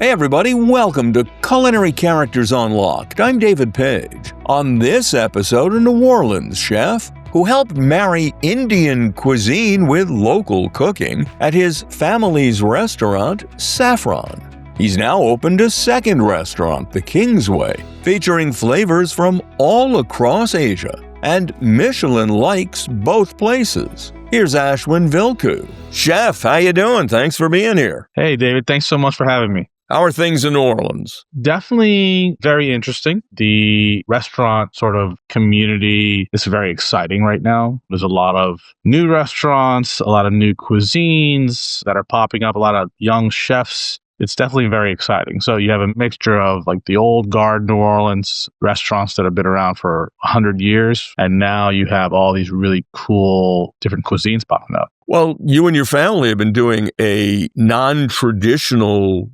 Hey everybody, welcome to Culinary Characters Unlocked. I'm David Page. On this episode, a New Orleans chef who helped marry Indian cuisine with local cooking at his family's restaurant, Saffron. He's now opened a second restaurant, the Kingsway, featuring flavors from all across Asia, and Michelin likes both places. Here's Ashwin Vilkhu. Chef, how you doing? Thanks for being here. Hey, David. Thanks so much for having me. How are things in New Orleans? Definitely very interesting. The restaurant sort of community is very exciting right now. There's a lot of new restaurants, a lot of new cuisines that are popping up, a lot of young chefs. It's definitely very exciting. So you have a mixture of like the old guard New Orleans restaurants that have been around for 100 years. And now you have all these really cool different cuisines popping up. Well, you and your family have been doing a non-traditional,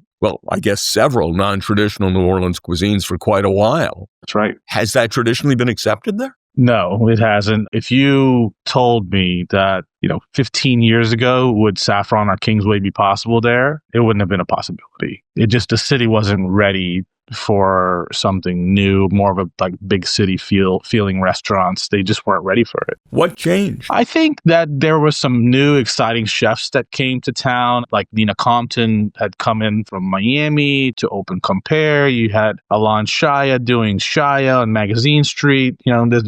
I guess several non-traditional New Orleans cuisines for quite a while. That's right. Has that traditionally been accepted there? No, it hasn't. If you told me that, 15 years ago, would Saffron or Kingsway be possible there? It wouldn't have been a possibility. The city wasn't ready for something new, more of a big city feeling restaurants. They just weren't ready for it. What changed? I think that there was some new exciting chefs that came to town. Like Nina Compton had come in from Miami to open Compare. You had Alon Shaya doing Shaya on Magazine Street.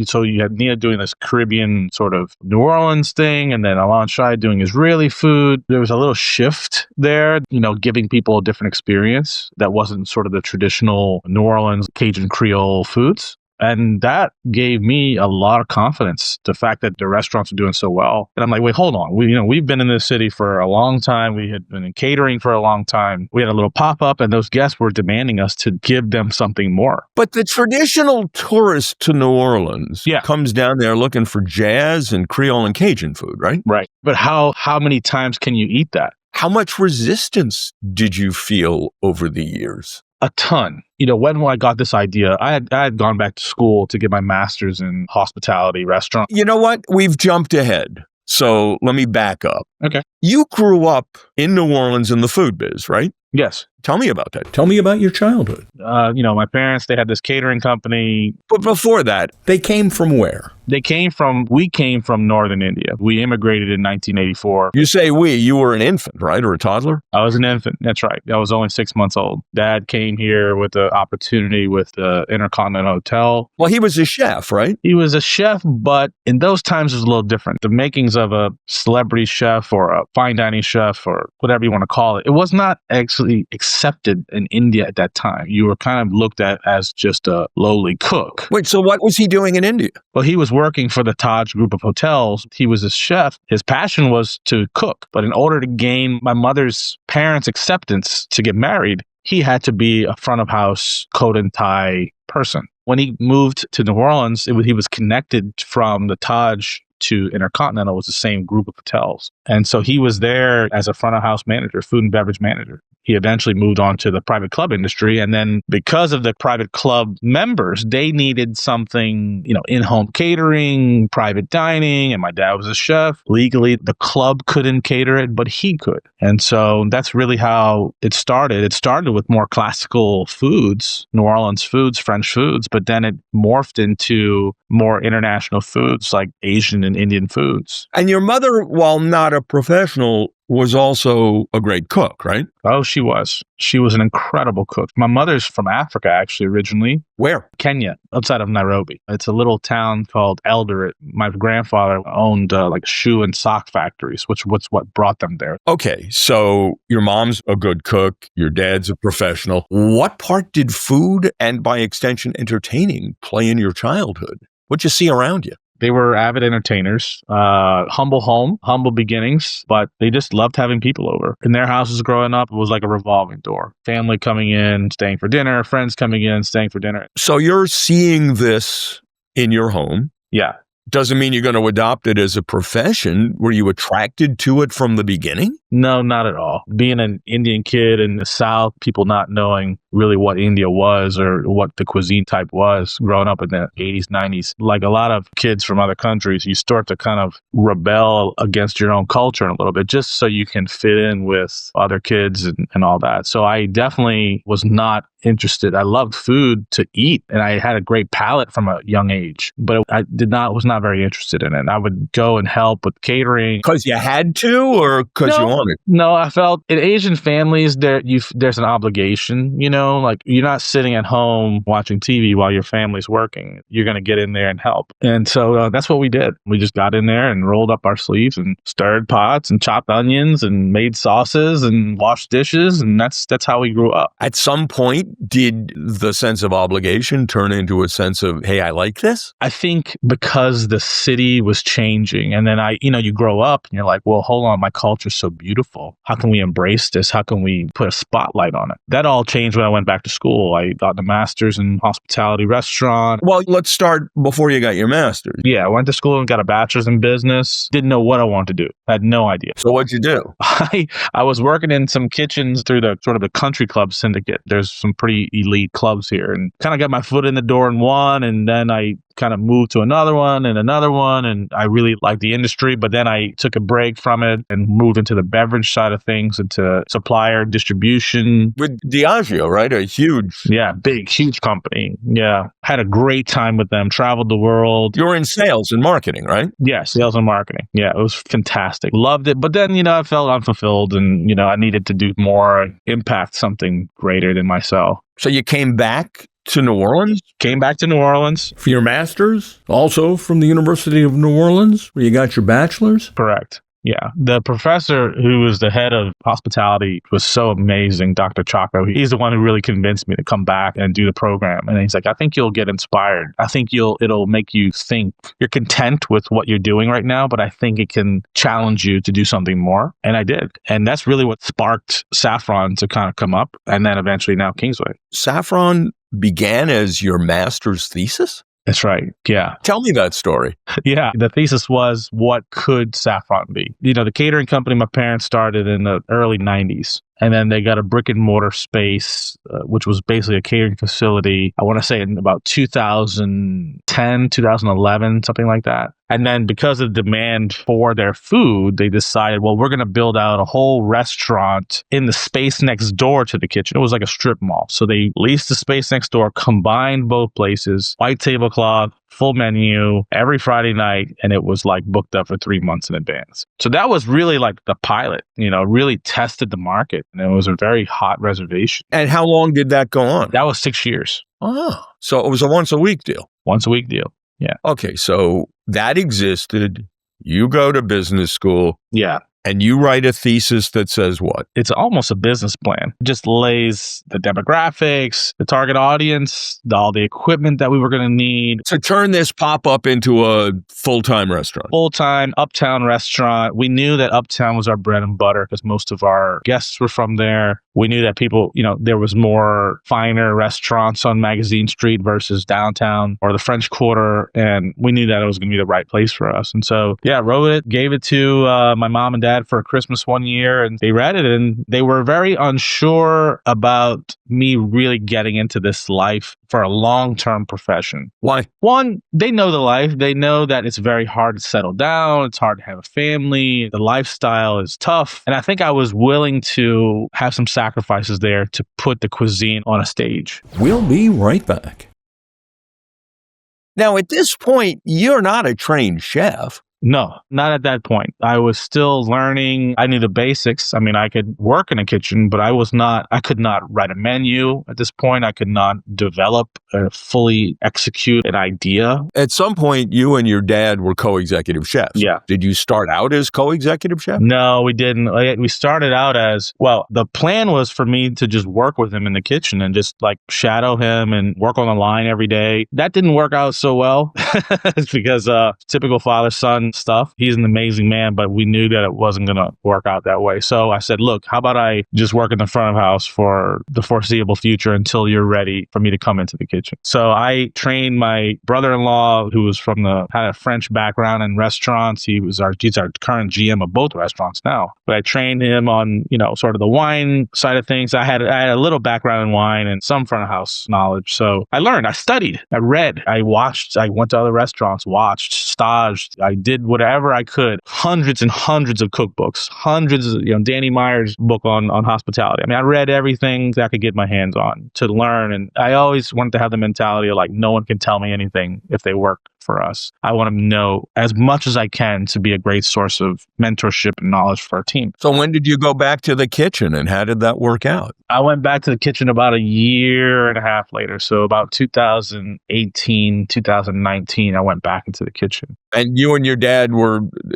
So you had Nina doing this Caribbean sort of New Orleans thing, and then Alon Shaya doing Israeli food. There was a little shift there, giving people a different experience that wasn't sort of the traditional New Orleans Cajun Creole foods. And that gave me a lot of confidence, the fact that the restaurants are doing so well. And I'm like, wait, hold on. We've been in this city for a long time. We had been in catering for a long time. We had a little pop-up, and those guests were demanding us to give them something more. But the traditional tourist to New Orleans comes down there looking for jazz and Creole and Cajun food, right? Right. But how many times can you eat that? How much resistance did you feel over the years? A ton. When I got this idea, I had gone back to school to get my master's in hospitality restaurant. You know what? We've jumped ahead. So let me back up. Okay. You grew up in New Orleans in the food biz, right? Yes. Tell me about that. Tell me about your childhood. My parents, they had this catering company. But before that, they came from where? We came from northern India. We immigrated in 1984. You say you were an infant, right? Or a toddler? I was an infant. That's right. I was only 6 months old. Dad came here with the opportunity with the Intercontinental Hotel. Well, he was a chef, right? He was a chef, but in those times it was a little different. The makings of a celebrity chef or a fine dining chef or whatever you want to call it, it was not actually accepted in India at that time. You were kind of looked at as just a lowly cook. Wait, so what was he doing in India? Well, he was working for the Taj group of hotels. He was a chef. His passion was to cook. But in order to gain my mother's parents' acceptance to get married, he had to be a front of house coat and tie person. When he moved to New Orleans, he was connected from the Taj to Intercontinental. Was the same group of hotels. And so he was there as a front of house manager, food and beverage manager. He eventually moved on to the private club industry. And then because of the private club members, they needed something, in-home catering, private dining. And my dad was a chef. Legally, the club couldn't cater it, but he could. And so that's really how it started. It started with more classical foods, New Orleans foods, French foods, but then it morphed into more international foods like Asian and Indian foods. And your mother, while not a professional, was also a great cook, right? Oh, she was. She was an incredible cook. My mother's from Africa, actually, originally. Where? Kenya, outside of Nairobi. It's a little town called Eldoret. My grandfather owned shoe and sock factories, which was what brought them there. Okay, so your mom's a good cook. Your dad's a professional. What part did food and, by extension, entertaining play in your childhood? What'd you see around you? They were avid entertainers, humble home, humble beginnings, but they just loved having people over. In their houses growing up, it was like a revolving door. Family coming in, staying for dinner, friends coming in, staying for dinner. So you're seeing this in your home. Yeah. Doesn't mean you're going to adopt it as a profession. Were you attracted to it from the beginning? No, not at all. Being an Indian kid in the South, people not knowing really what India was or what the cuisine type was growing up in the 80s, 90s. Like a lot of kids from other countries, you start to kind of rebel against your own culture a little bit just so you can fit in with other kids and all that. So I definitely was not interested. I loved food to eat and I had a great palate from a young age, but I was not very interested in it. I would go and help with catering. Because you had to or because you wanted? No, I felt in Asian families, there's an obligation, like you're not sitting at home watching TV while your family's working. You're going to get in there and help. And so that's what we did. We just got in there and rolled up our sleeves and stirred pots and chopped onions and made sauces and washed dishes. And that's how we grew up. At some point, did the sense of obligation turn into a sense of, hey, I like this? I think because the city was changing and then you grow up and you're like, well, hold on, my culture's so beautiful. How can we embrace this? How can we put a spotlight on it? That all changed when I went back to school. I got a master's in hospitality restaurant. Well, let's start before you got your master's. Yeah, I went to school and got a bachelor's in business. Didn't know what I wanted to do. I had no idea. So what'd you do? I was working in some kitchens through the sort of the country club syndicate. There's some pretty elite clubs here and kind of got my foot in the door in one. And then I kind of moved to another one. And I really liked the industry, but then I took a break from it and moved into the beverage side of things, into supplier distribution. With Diageo, right? A huge... Yeah, huge company. Yeah. Had a great time with them, traveled the world. You were in sales and marketing, right? Yeah, sales and marketing. Yeah, it was fantastic. Loved it. But then, I felt unfulfilled and, I needed to do more, impact something greater than myself. So you came back to New Orleans? Came back to New Orleans. For your master's? Also from the University of New Orleans, where you got your bachelor's? Correct. Yeah. The professor who was the head of hospitality was so amazing, Dr. Chaco. He's the one who really convinced me to come back and do the program. And he's like, I think you'll get inspired. I think it'll make you think. You're content with what you're doing right now, but I think it can challenge you to do something more. And I did. And that's really what sparked Saffron to kind of come up. And then eventually now Kingsway. Saffron began as your master's thesis? That's right. Yeah. Tell me that story. Yeah. The thesis was, what could Saffron be? The catering company my parents started in the early 90s. And then they got a brick and mortar space, which was basically a catering facility. I want to say in about 2010, 2011, something like that. And then because of the demand for their food, they decided, well, we're going to build out a whole restaurant in the space next door to the kitchen. It was like a strip mall. So they leased the space next door, combined both places, white tablecloth, full menu every Friday night. And it was like booked up for 3 months in advance. So that was really like the pilot, really tested the market. And it was a very hot reservation. And how long did that go on? That was 6 years. Oh, so it was a once a week deal. Once a week deal. Yeah. Okay. So that existed. You go to business school. Yeah. And you write a thesis that says what? It's almost a business plan. It just lays the demographics, the target audience, all the equipment that we were going to need. To turn this pop-up into a full-time restaurant. Full-time uptown restaurant. We knew that uptown was our bread and butter because most of our guests were from there. We knew that people, there was more finer restaurants on Magazine Street versus downtown or the French Quarter. And we knew that it was going to be the right place for us. And so, wrote it, gave it to my mom and dad for Christmas one year, and they read it and they were very unsure about me really getting into this life for a long-term profession. Why? One, they know the life. They know that it's very hard to settle down. It's hard to have a family. The lifestyle is tough. And I think I was willing to have some sacrifices there to put the cuisine on a stage. We'll be right back. Now, at this point, you're not a trained chef. No, not at that point. I was still learning. I knew the basics. I mean, I could work in a kitchen, but I could not write a menu at this point. I could not develop or fully execute an idea. At some point, you and your dad were co-executive chefs. Yeah. Did you start out as co-executive chef? No, we didn't. We started out as, the plan was for me to just work with him in the kitchen and just like shadow him and work on the line every day. That didn't work out so well because typical father-son amazing stuff. He's an amazing man, but we knew that it wasn't going to work out that way. So I said, look, how about I just work in the front of house for the foreseeable future until you're ready for me to come into the kitchen. So I trained my brother-in-law, who was had a French background in restaurants. He's our current GM of both restaurants now. But I trained him on, sort of the wine side of things. I had a little background in wine and some front of house knowledge. So I learned, I studied, I read, I watched, I went to other restaurants, watched, staged. I did whatever I could. Hundreds and hundreds of cookbooks, hundreds of, Danny Meyer's book on hospitality. I mean, I read everything that I could get my hands on to learn. And I always wanted to have the mentality of like, no one can tell me anything if they work for us. I want to know as much as I can to be a great source of mentorship and knowledge for our team. So when did you go back to the kitchen and how did that work out? I went back to the kitchen about a year and a half later. So about 2018, 2019, I went back into the kitchen. And you and your dad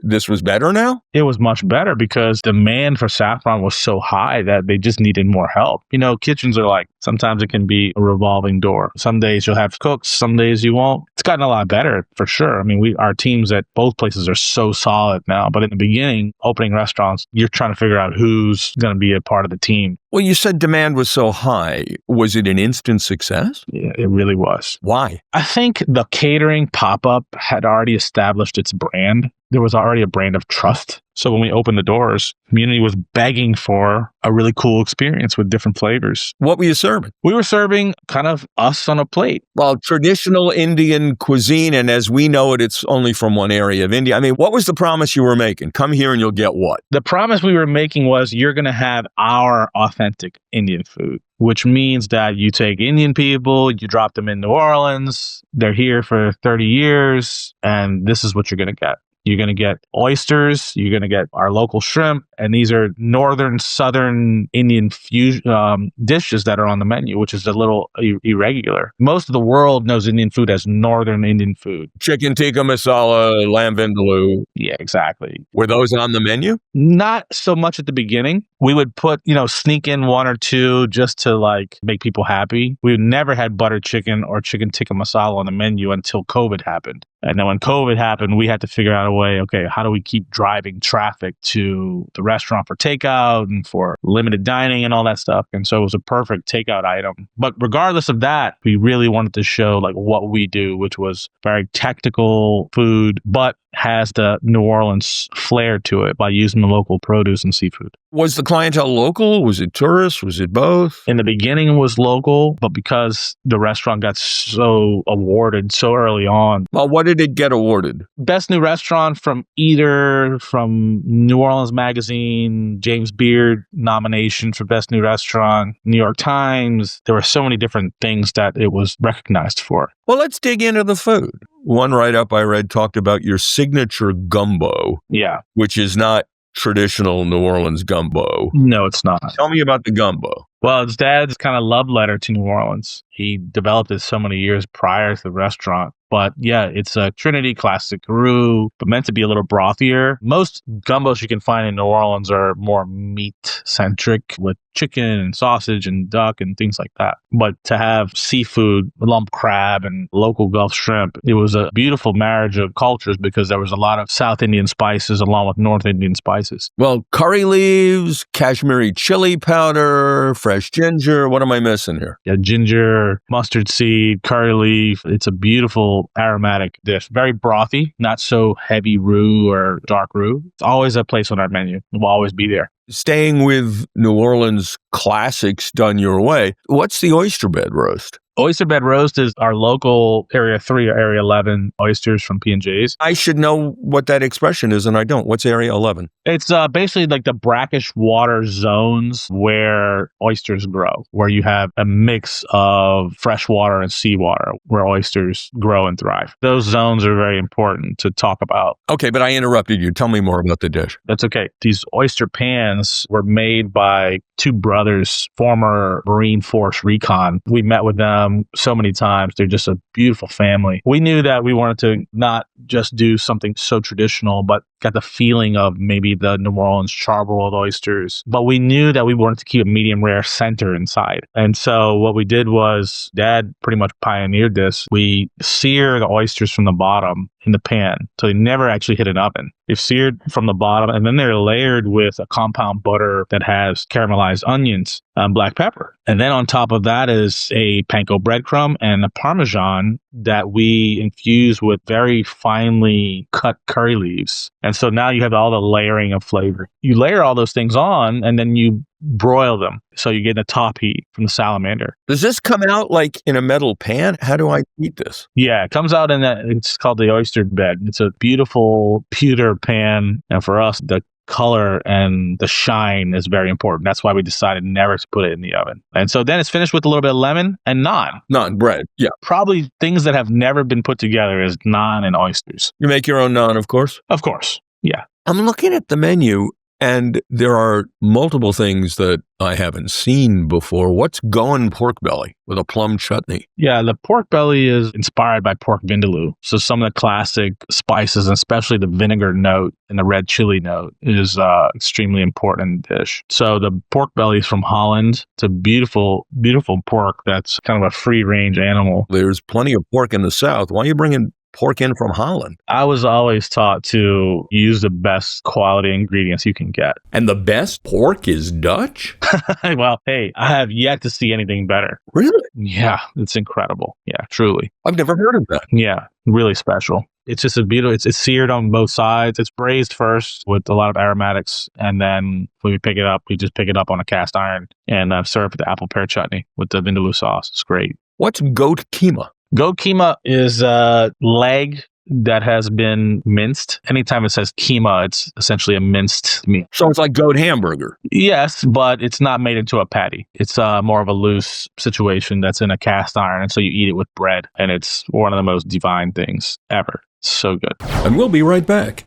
this was better now? It was much better because demand for Saffron was so high that they just needed more help. Kitchens are like, sometimes it can be a revolving door. Some days you'll have cooks, some days you won't. It's gotten a lot better for sure. I mean, our teams at both places are so solid now. But in the beginning, opening restaurants, you're trying to figure out who's going to be a part of the team. Well, you said demand was so high. Was it an instant success? Yeah, it really was. Why? I think the catering pop-up had already established its brand. There was already a brand of trust. So when we opened the doors, community was begging for a really cool experience with different flavors. What were you serving? We were serving kind of us on a plate. Well, traditional Indian cuisine, and as we know it, it's only from one area of India. I mean, what was the promise you were making? Come here and you'll get what? The promise we were making was you're going to have our authentic Indian food, which means that you take Indian people, you drop them in New Orleans, they're here for 30 years, and this is what you're going to get. You're going to get oysters. You're going to get our local shrimp. And these are northern, southern Indian fusion dishes that are on the menu, which is a little irregular. Most of the world knows Indian food as northern Indian food. Chicken tikka masala, lamb vindaloo. Yeah, exactly. Were those on the menu? Not so much at the beginning. We would put, sneak in one or two just to like make people happy. We never had butter chicken or chicken tikka masala on the menu until COVID happened. And then when COVID happened, we had to figure out a way, okay, how do we keep driving traffic to the restaurant for takeout and for limited dining and all that stuff? And so it was a perfect takeout item. But regardless of that, we really wanted to show like what we do, which was very technical food, but has the New Orleans flair to it by using the local produce and seafood. Was the clientele local? Was it tourists? Was it both? In the beginning, it was local, but because the restaurant got so awarded so early on. Well, what did it get awarded? Best new restaurant from New Orleans Magazine, James Beard nomination for best new restaurant, New York Times. There were so many different things that it was recognized for. Well, let's dig into the food. One write-up I read talked about your signature gumbo. Yeah. Which is not traditional New Orleans gumbo. No, it's not. Tell me about the gumbo. Well, it's dad's kind of love letter to New Orleans. He developed it so many years prior to the restaurant. But yeah, it's a Trinity classic roux, but meant to be a little brothier. Most gumbos you can find in New Orleans are more meat-centric with chicken and sausage and duck and things like that. But to have seafood, lump crab and local Gulf shrimp, it was a beautiful marriage of cultures because there was a lot of South Indian spices along with North Indian spices. Well, curry leaves, Kashmiri chili powder, fresh ginger. What am I missing here? Yeah, ginger, mustard seed, curry leaf. It's a beautiful aromatic dish. Very brothy, not so heavy roux or dark roux. It's always a place on our menu. It will always be there. Staying with New Orleans classics done your way, what's the oyster bed roast? Oyster bed roast is our local Area 3 or Area 11 oysters from P&J's. I should know what that expression is, and I don't. What's Area 11? It's basically like the brackish water zones where oysters grow, where you have a mix of fresh water and seawater where oysters grow and thrive. Those zones are very important to talk about. Okay, but I interrupted you. Tell me more about the dish. That's okay. These oyster pans were made by two brothers, former Marine Force Recon. We met with them so many times. They're just a beautiful family. We knew that we wanted to not just do something so traditional, but got the feeling of maybe the New Orleans charbroiled oysters. But we knew that we wanted to keep a medium rare center inside. And so what we did was, Dad pretty much pioneered this. We sear the oysters from the bottom in the pan. So they never actually hit an oven. They're seared from the bottom, and then they're layered with a compound butter that has caramelized onions, black pepper. And then on top of that is a panko breadcrumb and a Parmesan that we infuse with very finely cut curry leaves. And so now you have all the layering of flavor. You layer all those things on, and then you broil them. So you get a top heat from the salamander. Does this come out like in a metal pan? How do I eat this? Yeah, it comes out in it's called the oyster bed. It's a beautiful pewter pan. And for us, the color and the shine is very important. That's why we decided never to put it in the oven. And so then it's finished with a little bit of lemon and naan. Naan bread, yeah. Probably things that have never been put together is naan and oysters. You make your own naan, of course? Of course, yeah. I'm looking at the menu, and there are multiple things that I haven't seen before. What's going pork belly with a plum chutney? Yeah, the pork belly is inspired by pork vindaloo. So some of the classic spices, especially the vinegar note and the red chili note, is extremely important dish. So the pork belly is from Holland. It's a beautiful, beautiful pork that's kind of a free-range animal. There's plenty of pork in the South. Why are you bringing pork in from Holland? I was always taught to use the best quality ingredients you can get. And the best pork is Dutch? Well, hey, I have yet to see anything better. Really? Yeah, it's incredible. Yeah, truly. I've never heard of that. Yeah, really special. It's just a beautiful, it's seared on both sides. It's braised first with a lot of aromatics. And then when we pick it up, we just pick it up on a cast iron and serve with the apple pear chutney with the vindaloo sauce. It's great. What's goat keema? Goat keema is a leg that has been minced. Anytime it says keema, it's essentially a minced meat. So it's like goat hamburger? Yes, but it's not made into a patty. It's more of a loose situation that's in a cast iron. And so you eat it with bread. And it's one of the most divine things ever. It's so good. And we'll be right back.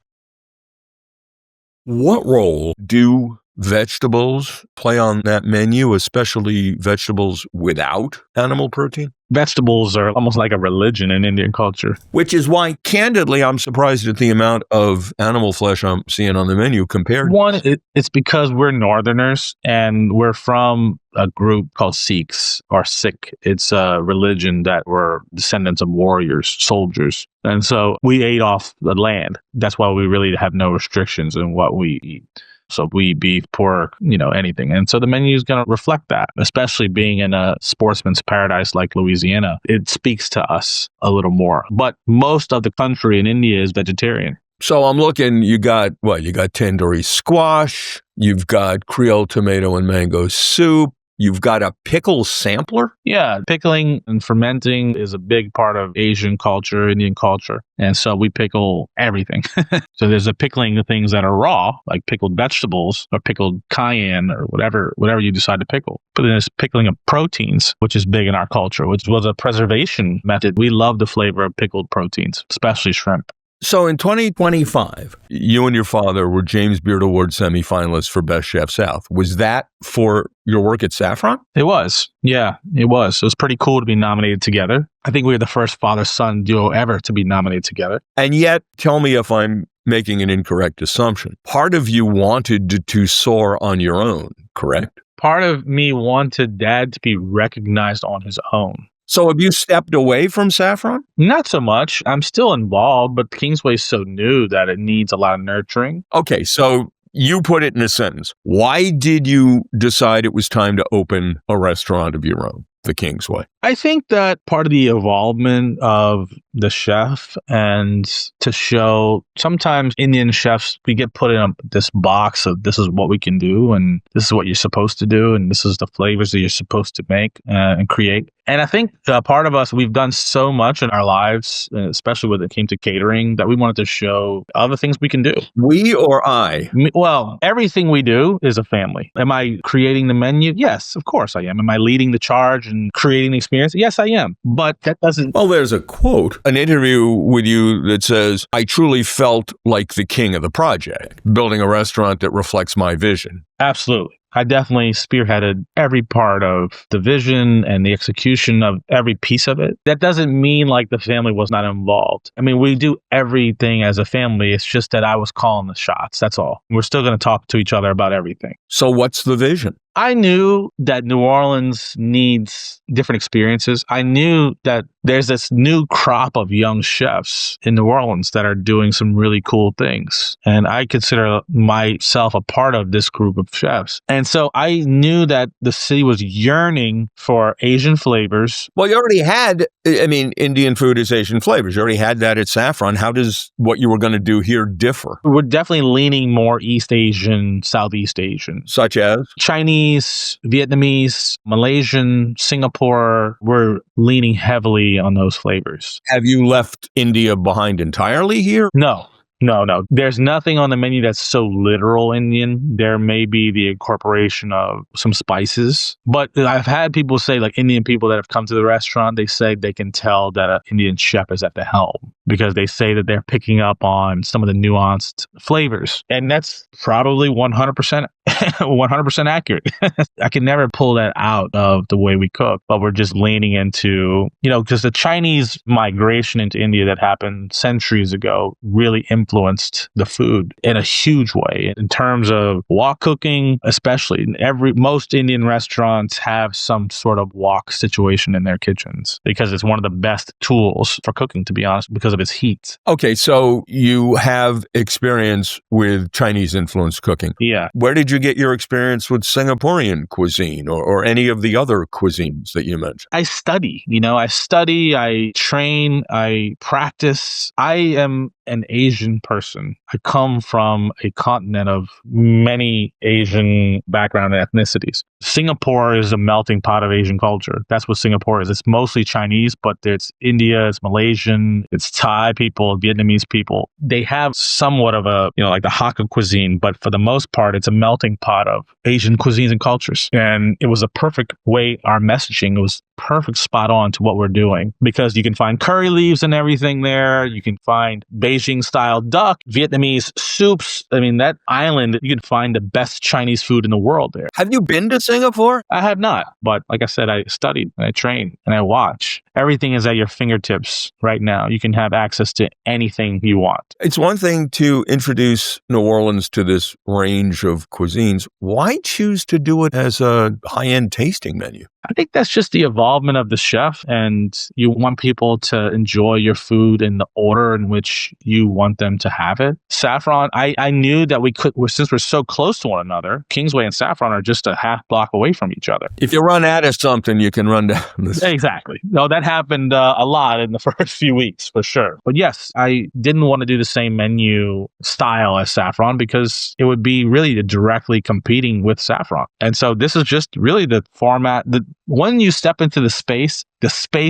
What role do vegetables play on that menu, especially vegetables without animal protein? Vegetables are almost like a religion in Indian culture. Which is why, candidly, I'm surprised at the amount of animal flesh I'm seeing on the menu compared. One, it's because we're Northerners and we're from a group called Sikhs or Sikh. It's a religion that were descendants of warriors, soldiers. And so we ate off the land. That's why we really have no restrictions in what we eat. So we beef, pork, anything. And so the menu is going to reflect that, especially being in a sportsman's paradise like Louisiana. It speaks to us a little more. But most of the country in India is vegetarian. So I'm looking, you got tandoori squash, you've got Creole tomato and mango soup, you've got a pickle sampler? Yeah, pickling and fermenting is a big part of Asian culture, Indian culture. And so we pickle everything. So there's a pickling of things that are raw, like pickled vegetables or pickled cayenne or whatever you decide to pickle. But then there's pickling of proteins, which is big in our culture, which was a preservation method. We love the flavor of pickled proteins, especially shrimp. So in 2025, you and your father were James Beard Award semi-finalists for Best Chef South. Was that for your work at Saffron? It was. Yeah, it was. It was pretty cool to be nominated together. I think we were the first father-son duo ever to be nominated together. And yet, tell me if I'm making an incorrect assumption. Part of you wanted to soar on your own, correct? Part of me wanted Dad to be recognized on his own. So have you stepped away from Saffron? Not so much. I'm still involved, but Kingsway is so new that it needs a lot of nurturing. Okay, so you put it in a sentence. Why did you decide it was time to open a restaurant of your own, the Kingsway? I think that part of the evolvement of the chef and to show sometimes Indian chefs, we get put in this box of this is what we can do and this is what you're supposed to do and this is the flavors that you're supposed to make and create. And I think part of us, we've done so much in our lives, especially when it came to catering, that we wanted to show other things we can do. We or I? Well, everything we do is a family. Am I creating the menu? Yes, of course I am. Am I leading the charge and creating the experience? Yes, I am. But that doesn't... Well, there's a quote, an interview with you that says, I truly felt like the king of the project, building a restaurant that reflects my vision. Absolutely. I definitely spearheaded every part of the vision and the execution of every piece of it. That doesn't mean like the family was not involved. I mean, we do everything as a family. It's just that I was calling the shots. That's all. We're still going to talk to each other about everything. So what's the vision? I knew that New Orleans needs different experiences. I knew that there's this new crop of young chefs in New Orleans that are doing some really cool things. And I consider myself a part of this group of chefs. And so I knew that the city was yearning for Asian flavors. Well, you already had, Indian food is Asian flavors. You already had that at Saffron. How does what you were going to do here differ? We're definitely leaning more East Asian, Southeast Asian. Such as? Chinese, Vietnamese, Malaysian, Singapore. We're leaning heavily on those flavors. Have you left India behind entirely here? No. There's nothing on the menu that's so literal Indian. There may be the incorporation of some spices, but I've had people say, like Indian people that have come to the restaurant, they say they can tell that an Indian chef is at the helm because they say that they're picking up on some of the nuanced flavors. And that's probably 100% 100% accurate. I can never pull that out of the way we cook, but we're just leaning into, because the Chinese migration into India that happened centuries ago really influenced the food in a huge way. In terms of wok cooking, especially, most Indian restaurants have some sort of wok situation in their kitchens because it's one of the best tools for cooking, to be honest, because of its heat. Okay, so you have experience with Chinese influenced cooking. Yeah. Where did you get your experience with Singaporean cuisine or any of the other cuisines that you mentioned? I study, I train, I practice. I am an Asian person. I come from a continent of many Asian background and ethnicities. Singapore is a melting pot of Asian culture. That's what Singapore is. It's mostly Chinese, but it's India, it's Malaysian, it's Thai people, Vietnamese people. They have somewhat of a, like the Hakka cuisine, but for the most part, it's a melting pot of Asian cuisines and cultures. And it was a perfect way, our messaging was perfect spot on to what we're doing because you can find curry leaves and everything there. You can find Beijing style duck, Vietnamese soups. That island, you can find the best Chinese food in the world there. Have you been to Singapore? I have not. But like I said, I studied and I train and I watch. Everything is at your fingertips right now. You can have access to anything you want. It's one thing to introduce New Orleans to this range of cuisines. Why choose to do it as a high-end tasting menu? I think that's just the involvement of the chef, and you want people to enjoy your food in the order in which you want them to have it. Saffron, I knew that we could, since we're so close to one another, Kingsway and Saffron are just a half block away from each other. If you run out of something, you can run down this. Exactly. No, that happened a lot in the first few weeks, for sure. But yes, I didn't want to do the same menu style as Saffron because it would be really directly competing with Saffron. And so this is just really the format. When you step into the space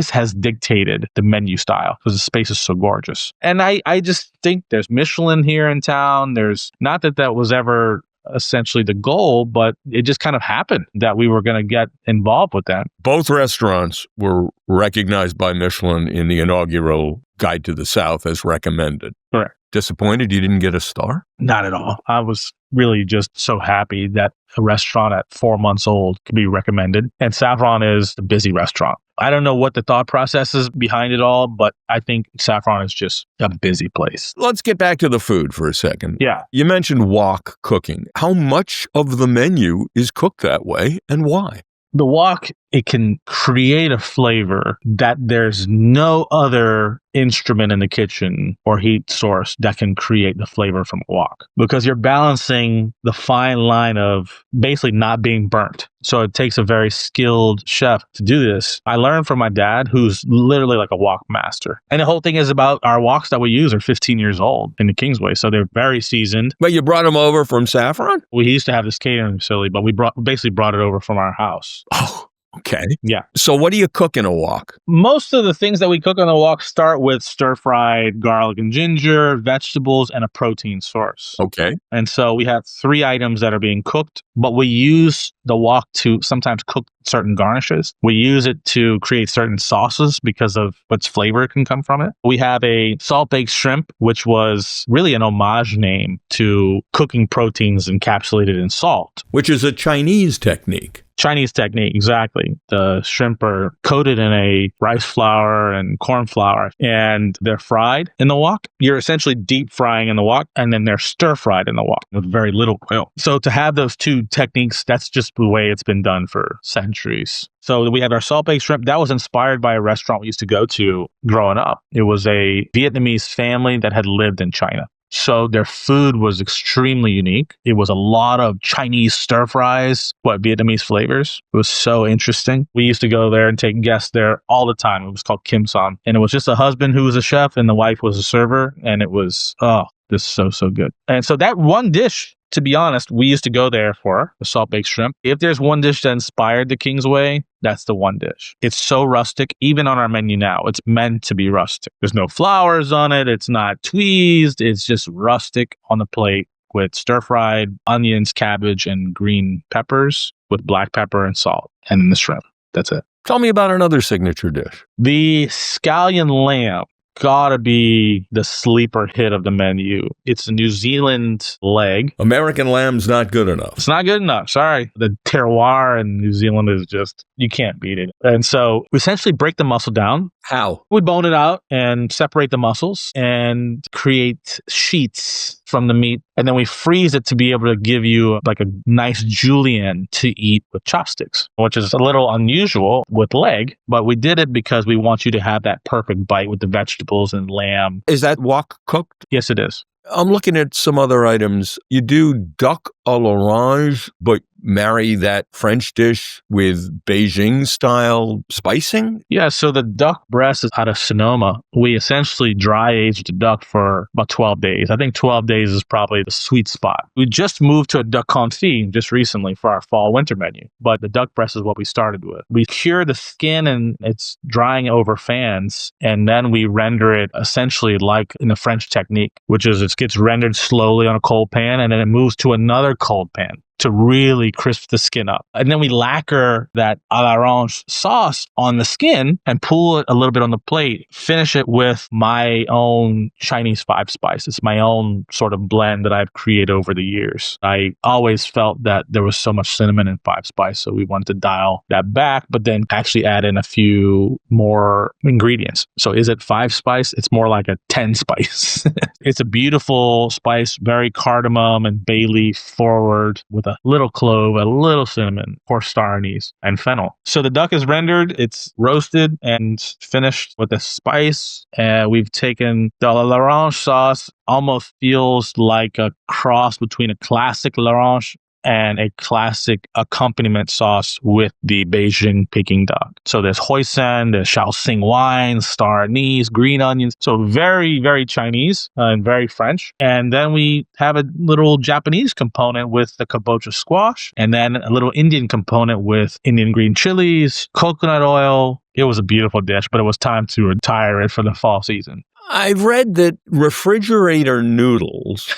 has dictated the menu style because the space is so gorgeous. And I just think there's Michelin here in town. There's not that was ever essentially the goal, but it just kind of happened that we were going to get involved with that. Both restaurants were recognized by Michelin in the inaugural Guide to the South as recommended. Correct. Disappointed you didn't get a star? Not at all. I was really just so happy that a restaurant at 4 months old could be recommended. And Saffron is a busy restaurant. I don't know what the thought process is behind it all, but I think Saffron is just a busy place. Let's get back to the food for a second. Yeah. You mentioned wok cooking. How much of the menu is cooked that way and why? The wok, it can create a flavor that there's no other instrument in the kitchen or heat source that can create the flavor from a wok because you're balancing the fine line of basically not being burnt. So it takes a very skilled chef to do this. I learned from my dad, who's literally like a wok master. And the whole thing is about our woks that we use are 15 years old in the Kingsway. So they're very seasoned. But you brought them over from Saffron? We used to have this catering facility, but we basically brought it over from our house. Oh. Okay. Yeah. So what do you cook in a wok? Most of the things that we cook on the wok start with stir-fried garlic and ginger, vegetables, and a protein source. Okay. And so we have 3 items that are being cooked, but we use the wok to sometimes cook certain garnishes. We use it to create certain sauces because of what's flavor can come from it. We have a salt-baked shrimp, which was really an homage name to cooking proteins encapsulated in salt. Which is a Chinese technique. Chinese technique, exactly. The shrimp are coated in a rice flour and corn flour, and they're fried in the wok. You're essentially deep frying in the wok, and then they're stir fried in the wok with very little oil. So to have those 2 techniques, that's just the way it's been done for centuries. So we have our salt-baked shrimp. That was inspired by a restaurant we used to go to growing up. It was a Vietnamese family that had lived in China. So their food was extremely unique. It was a lot of Chinese stir fries, but Vietnamese flavors. It was so interesting. We used to go there and take guests there all the time. It was called Kim Son. And it was just a husband who was a chef and the wife was a server. And it was, just so good. And so that one dish, to be honest, we used to go there for the salt-baked shrimp. If there's one dish that inspired the Kingsway, that's the one dish. It's so rustic, even on our menu now. It's meant to be rustic. There's no flowers on it. It's not tweezed. It's just rustic on the plate with stir-fried onions, cabbage, and green peppers with black pepper and salt, and the shrimp. That's it. Tell me about another signature dish. The scallion lamb. Gotta be the sleeper hit of the menu. It's a New Zealand leg. American lamb's not good enough. It's not good enough. Sorry. The terroir in New Zealand is just, you can't beat it. And so we essentially break the muscle down. How? We bone it out and separate the muscles and create sheets from the meat. And then we freeze it to be able to give you like a nice julienne to eat with chopsticks, which is a little unusual with leg, but we did it because we want you to have that perfect bite with the vegetables and lamb. Is that wok cooked? Yes, it is. I'm looking at some other items. You do duck à l'orange, but marry that French dish with Beijing-style spicing? Yeah, so the duck breast is out of Sonoma. We essentially dry aged the duck for about 12 days. I think 12 days is probably the sweet spot. We just moved to a duck confit just recently for our fall-winter menu, but the duck breast is what we started with. We cure the skin and it's drying over fans, and then we render it essentially like in the French technique, which is it gets rendered slowly on a cold pan, and then it moves to another cold pan to really crisp the skin up. And then we lacquer that à l'orange sauce on the skin and pull it a little bit on the plate, finish it with my own Chinese 5 spices, my own sort of blend that I've created over the years. I always felt that there was so much cinnamon in 5 spice, so we wanted to dial that back, but then actually add in a few more ingredients. So is it 5 spice? It's more like a 10 spice. It's a beautiful spice, very cardamom and bay leaf forward with a little clove, a little cinnamon, horse star anise, and fennel. So the duck is rendered, it's roasted and finished with the spice. And we've taken the l'orange sauce, almost feels like a cross between a classic l'orange and a classic accompaniment sauce with the Beijing Peking duck. So there's hoisin, there's Shaoxing wine, star anise, green onions. So very, very Chinese and very French. And then we have a little Japanese component with the kabocha squash, and then a little Indian component with Indian green chilies, coconut oil. It was a beautiful dish, but it was time to retire it for the fall season. I've read that refrigerator noodles,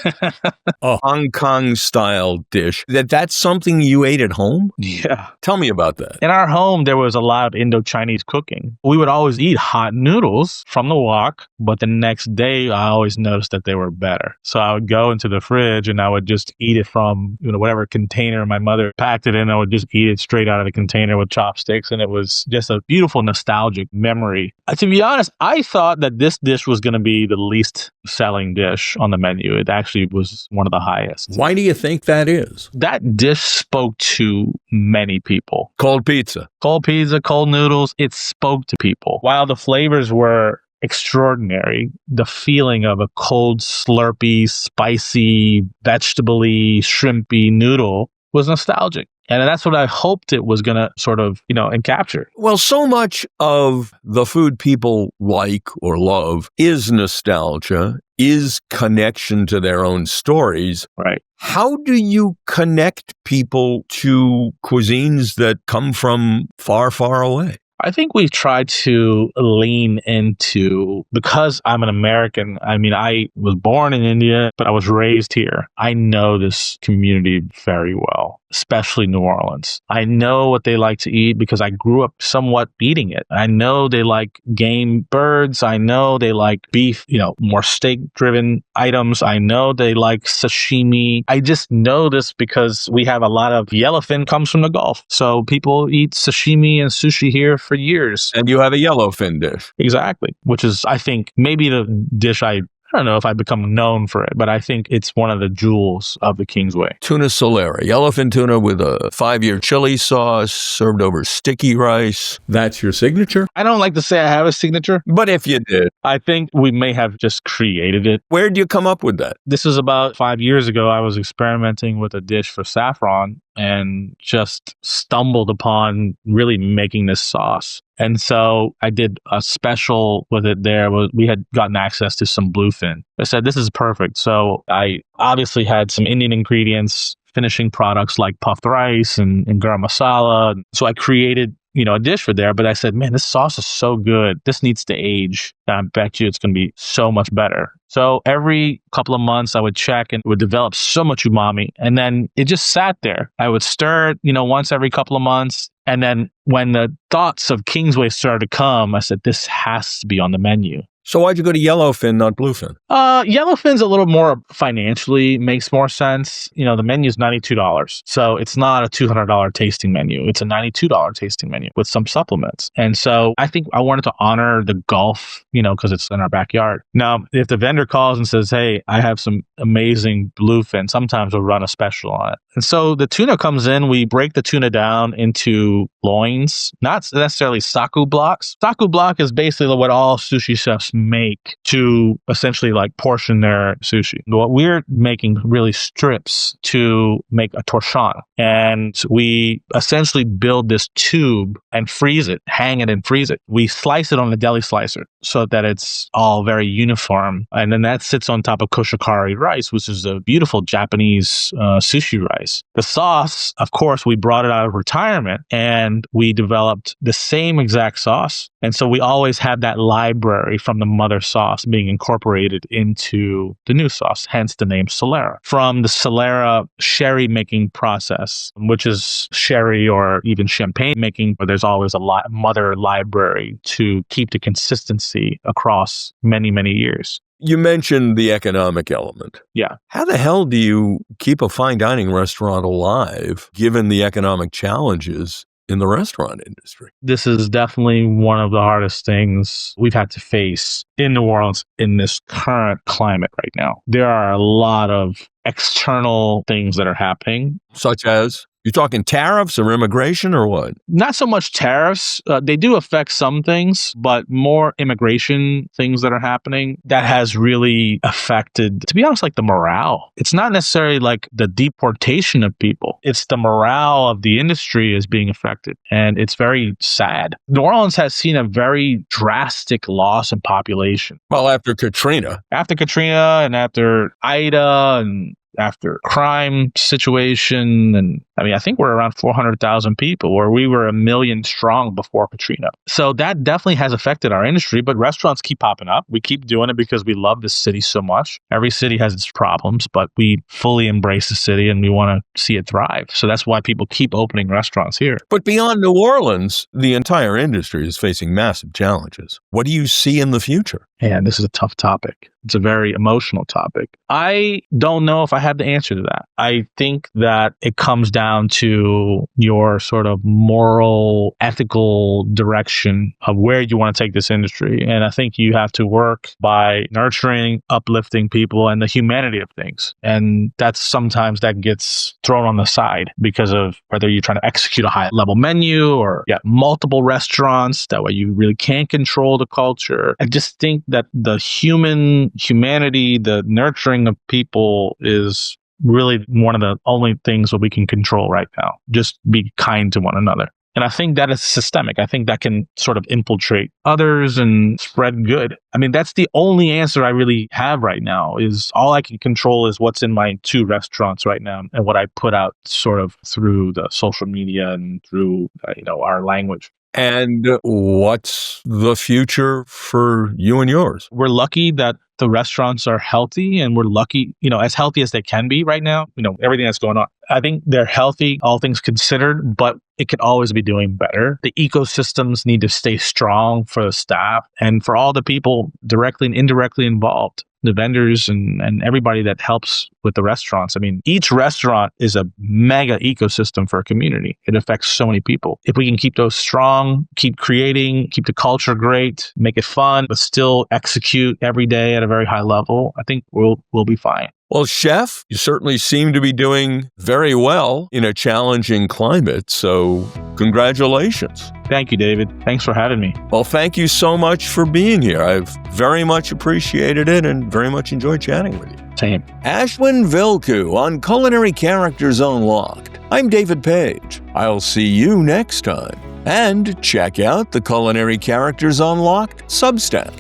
a Hong Kong style dish, that's something you ate at home? Yeah. Tell me about that. In our home, there was a lot of Indo-Chinese cooking. We would always eat hot noodles from the wok, but the next day I always noticed that they were better. So I would go into the fridge and I would just eat it from whatever container my mother packed it in. I would just eat it straight out of the container with chopsticks, and it was just a beautiful nostalgic memory. To be honest, I thought that this dish was going to be the least selling dish on the menu. It actually was one of the highest. Why do you think that is? That dish spoke to many people. Cold pizza, cold noodles. It spoke to people. While the flavors were extraordinary, the feeling of a cold, slurpy, spicy, vegetable-y, shrimpy noodle was nostalgic. And that's what I hoped it was going to sort of, encapture. Well, so much of the food people like or love is nostalgia. is connection to their own stories. Right. How do you connect people to cuisines that come from far, far away? I think we've tried to lean into, because I'm an American, I mean, I was born in India, but I was raised here. I know this community very well, especially New Orleans. I know what they like to eat because I grew up somewhat eating it. I know they like game birds. I know they like beef, more steak-driven items. I know they like sashimi. I just know this because we have a lot of yellowfin comes from the Gulf. So people eat sashimi and sushi here for years. And you have a yellowfin dish. Exactly. Which is, I think, maybe the dish I don't know if I become known for it, but I think it's one of the jewels of the Kingsway. Tuna solera, yellowfin tuna with a 5-year chili sauce served over sticky rice. That's your signature? I don't like to say I have a signature. But if you did, I think we may have just created it. Where'd you come up with that? This is about 5 years ago. I was experimenting with a dish for Saffron and just stumbled upon really making this sauce. And so I did a special with it there. We had gotten access to some bluefin. I said, this is perfect. So I obviously had some Indian ingredients, finishing products like puffed rice and garam masala. So I created a dish for there, but I said, man, this sauce is so good. This needs to age. And I bet you it's going to be so much better. So every couple of months I would check and it would develop so much umami. And then it just sat there. I would stir it, once every couple of months. And then when the thoughts of Kingsway started to come, I said, this has to be on the menu. So why'd you go to yellowfin, not bluefin? Yellowfin's a little more financially makes more sense. The menu's $92. So it's not a $200 tasting menu. It's a $92 tasting menu with some supplements. And so I think I wanted to honor the Gulf, because it's in our backyard. Now, if the vendor calls and says, hey, I have some amazing bluefin, sometimes we'll run a special on it. And so the tuna comes in, we break the tuna down into loins, not necessarily saku blocks. Saku block is basically what all sushi chefs make to essentially like portion their sushi. What we're making really strips to make a torchon. And we essentially build this tube and freeze it, hang it and freeze it. We slice it on a deli slicer so that it's all very uniform. And then that sits on top of koshikari rice, which is a beautiful Japanese sushi rice. The sauce, of course, we brought it out of retirement and we developed the same exact sauce. And so we always have that library from the mother sauce being incorporated into the new sauce, hence the name Solera. From the Solera sherry making process, which is sherry or even champagne making, where there's always a mother library to keep the consistency across many, many years. You mentioned the economic element. Yeah. How the hell do you keep a fine dining restaurant alive, given the economic challenges in the restaurant industry? This is definitely one of the hardest things we've had to face in New Orleans in this current climate right now. There are a lot of external things that are happening. Such as? You talking tariffs or immigration or what? Not so much tariffs. They do affect some things, but more immigration things that are happening that has really affected, to be honest, like the morale. It's not necessarily like the deportation of people. It's the morale of the industry is being affected. And it's very sad. New Orleans has seen a very drastic loss in population. Well, after Katrina. After Katrina and after Ida and after crime situation. And I think we're around 400,000 people, where we were 1 million strong before Katrina. So that definitely has affected our industry, but restaurants keep popping up. We keep doing it because we love this city so much. Every city has its problems, but we fully embrace the city and we want to see it thrive. So that's why people keep opening restaurants here. But beyond New Orleans, the entire industry is facing massive challenges. What do you see in the future? And this is a tough topic. It's a very emotional topic. I don't know if I have the answer to that. I think that it comes down to your sort of moral, ethical direction of where you want to take this industry. And I think you have to work by nurturing, uplifting people and the humanity of things. And that's sometimes that gets thrown on the side because of whether you're trying to execute a high level menu or multiple restaurants. That way you really can't control the culture. I just think that the humanity, the nurturing of people is really one of the only things that we can control right now. Just be kind to one another. And I think that is systemic. I think that can sort of infiltrate others and spread good. I mean, that's the only answer I really have right now. Is all I can control is what's in my 2 restaurants right now and what I put out sort of through the social media and through our language. And what's the future for you and yours? We're lucky that the restaurants are healthy, and we're lucky, as healthy as they can be right now, everything that's going on. I think they're healthy, all things considered, but it could always be doing better. The ecosystems need to stay strong for the staff and for all the people directly and indirectly involved, the vendors and everybody that helps with the restaurants. I mean, each restaurant is a mega ecosystem for a community. It affects so many people. If we can keep those strong, keep creating, keep the culture great, make it fun, but still execute every day at a very high level, I think we'll be fine. Well, Chef, you certainly seem to be doing very well in a challenging climate, so congratulations. Thank you, David. Thanks for having me. Well, thank you so much for being here. I've very much appreciated it and very much enjoyed chatting with you. Same. Ashwin Vilkhu on Culinary Characters Unlocked. I'm David Page. I'll see you next time. And check out the Culinary Characters Unlocked Substack.